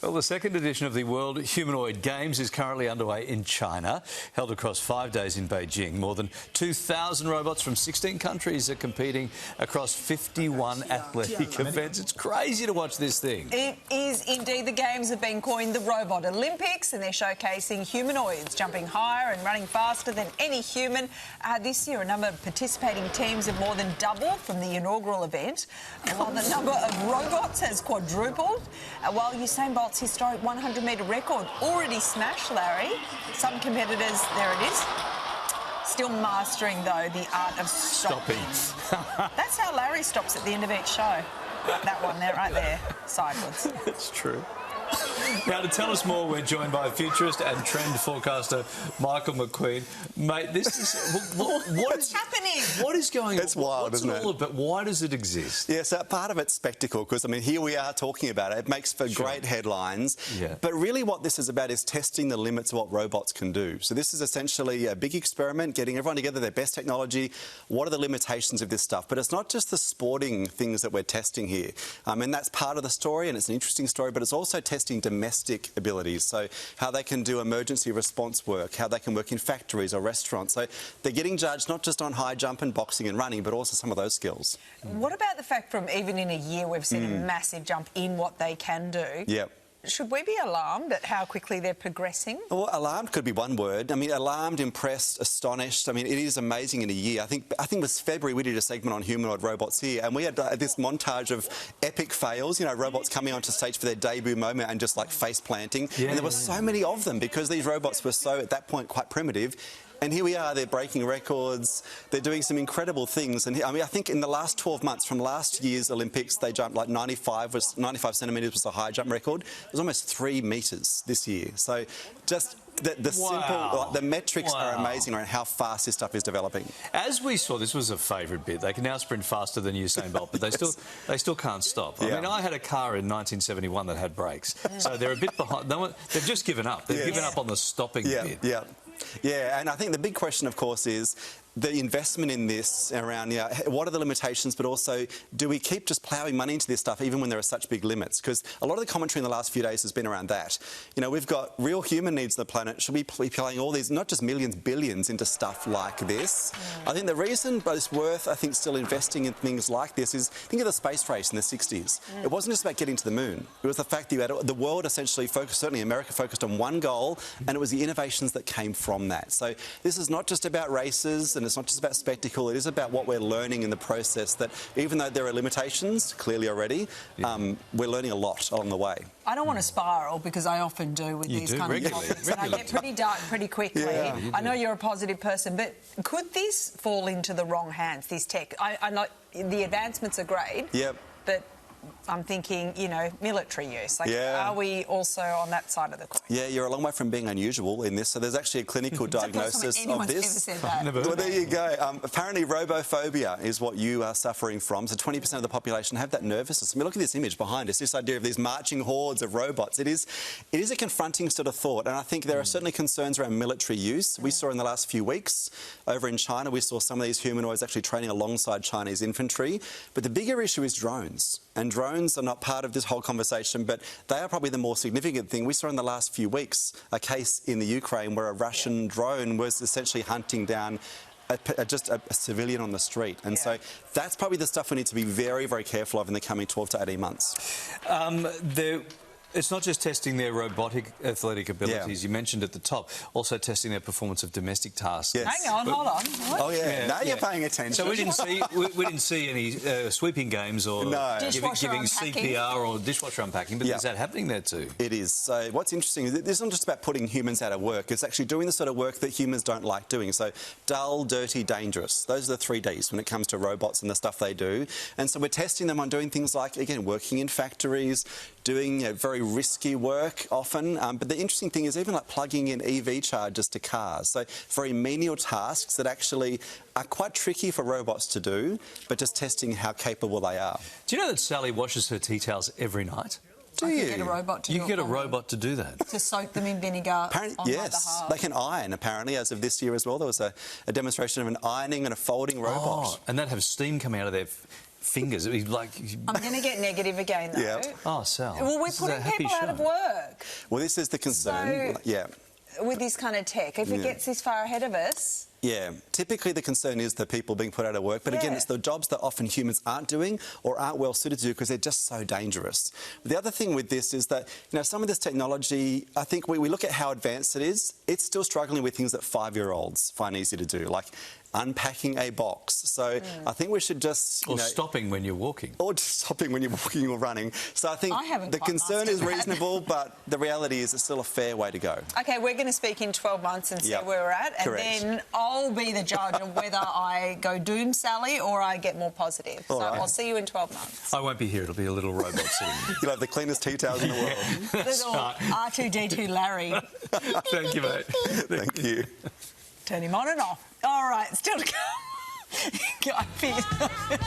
Well, the second edition of the World Humanoid Games is currently underway in China, held across 5 days in Beijing. More than 2,000 robots from 16 countries are competing across 51 athletic events. It's crazy to watch this thing. It is indeed. The Games have been coined the Robot Olympics, and they're showcasing humanoids jumping higher and running faster than any human. This year, a number of participating teams have more than doubled from the inaugural event, while the number of robots has quadrupled, while Usain Bolt's historic 100-metre record already smashed, Larry. Some competitors, there it is, still mastering, though, the art of stopping. That's how Larry stops at the end of each show. That one there, right there, sideways. That's true. Now, to tell us more, we're joined by futurist and trend forecaster Michael McQueen. Mate, this is... What's happening? What is going on? It's wild, isn't it? But why does it exist? Yeah, so part of it's spectacle, because, I mean, here we are talking about it. It makes for great headlines. Yeah. But really what this is about is testing the limits of what robots can do. So this is essentially a big experiment, getting everyone together, their best technology. What are the limitations of this stuff? But it's not just the sporting things that we're testing here. And that's part of the story, and it's an interesting story, but it's also testing domestic abilities, so how they can do emergency response work, how they can work in factories or restaurants. So they're getting judged not just on high jump and boxing and running, but also some of those skills. What about the fact from even in a year we've seen a massive jump in what they can do? Yep. Should we be alarmed at how quickly they're progressing? Well, alarmed could be one word. I mean, alarmed, impressed, astonished. I mean, it is amazing in a year. I think it was February we did a segment on humanoid robots here, and we had this montage of epic fails, you know, robots coming onto stage for their debut moment and just, like, face planting. Yeah, and there were so many of them because these robots were so, at that point, quite primitive. And here we are, they're breaking records, they're doing some incredible things. And I mean, I think in the last 12 months, from last year's Olympics, they jumped like 95 centimetres was the high jump record. It was almost 3 metres this year. So just the simple, like, the metrics are amazing around how fast this stuff is developing. As we saw, this was a favourite bit. They can now sprint faster than Usain Bolt, but they still can't stop. Yeah. I mean, I had a car in 1971 that had brakes, so they're a bit behind. They've just given up. They've given up on the stopping bit. Yeah, and I think the big question, of course, is the investment in this around, you know, what are the limitations, but also do we keep just ploughing money into this stuff even when there are such big limits? Because a lot of the commentary in the last few days has been around that. You know, we've got real human needs on the planet. Should we be playing all these, not just millions, billions into stuff like this? I think the reason, but it's worth, I think, still investing in things like this is, think of the space race in the 60s. It wasn't just about getting to the moon. It was the fact that you had the world essentially focused, certainly America focused on one goal, and it was the innovations that came from that. So this is not just about races, and it's not just about spectacle. It is about what we're learning in the process, that even though there are limitations, clearly already, we're learning a lot along the way. I don't want to spiral, because I often do with these kind of topics. And I get pretty dark pretty quickly. Yeah, I know you're a positive person, but could this fall into the wrong hands, this tech? I know the advancements are great, but I'm thinking, you know, military use. Like, are we also on that side of the coin? Yeah, you're a long way from being unusual in this. So there's actually a clinical diagnosis of this. Ever said that. Well, there you go. Apparently, robophobia is what you are suffering from. So 20% of the population have that nervousness. I mean, look at this image behind us. This idea of these marching hordes of robots. It is a confronting sort of thought. And I think there are certainly concerns around military use. We saw in the last few weeks over in China, we saw some of these humanoids actually training alongside Chinese infantry. But the bigger issue is drones. And drones are not part of this whole conversation, but they are probably the more significant thing. We saw in the last few weeks a case in the Ukraine where a Russian drone was essentially hunting down just a civilian on the street. And so that's probably the stuff we need to be very, very careful of in the coming 12 to 18 months. It's not just testing their robotic athletic abilities. You mentioned at the top, also testing their performance of domestic tasks. Yes. Hang on, hold on. What? Oh yeah, now you're paying attention. So we didn't see any sweeping games or giving CPR or dishwasher unpacking, but is that happening there too? It is. So what's interesting is this isn't just about putting humans out of work. It's actually doing the sort of work that humans don't like doing. So dull, dirty, dangerous. Those are the 3 Ds when it comes to robots and the stuff they do. And so we're testing them on doing things like, again, working in factories, doing very risky work often. But the interesting thing is even like plugging in EV chargers to cars. So very menial tasks that actually are quite tricky for robots to do, but just testing how capable they are. Do you know that Sally washes her tea towels every night? Do you? Get a robot to you get a robot to do that. To soak them in vinegar. Yes, they can iron, apparently, as of this year as well. There was a demonstration of an ironing and a folding robot. And that have steam coming out of their fingers. It'd be like... I'm going to get negative again, though. Yeah. Oh, Sal. Well, we're this is a putting happy people out show. of work. Well, this is the concern. So- Yeah. With this kind of tech, if it gets this far ahead of us... Yeah, typically the concern is the people being put out of work, but again, it's the jobs that often humans aren't doing or aren't well suited to do because they're just so dangerous. The other thing with this is that, you know, some of this technology, I think we look at how advanced it is, it's still struggling with things that 5-year-olds find easy to do, like unpacking a box. So I think we should just... Or stopping when you're walking. Or just stopping when you're walking or running. So I think the concern is reasonable, but the reality is it's still a fair way to go. OK, we're going to speak in 12 months and see where we're at, and then I'll be the judge of whether I go doom Sally or I get more positive. So I'll see you in 12 months. I won't be here. It'll be a little robot sitting there. You'll have the cleanest tea towels in the world. Little R2-D2 Larry. Thank you, mate. Thank you. Turn him on and off. All right, still to come. Guy Pearce.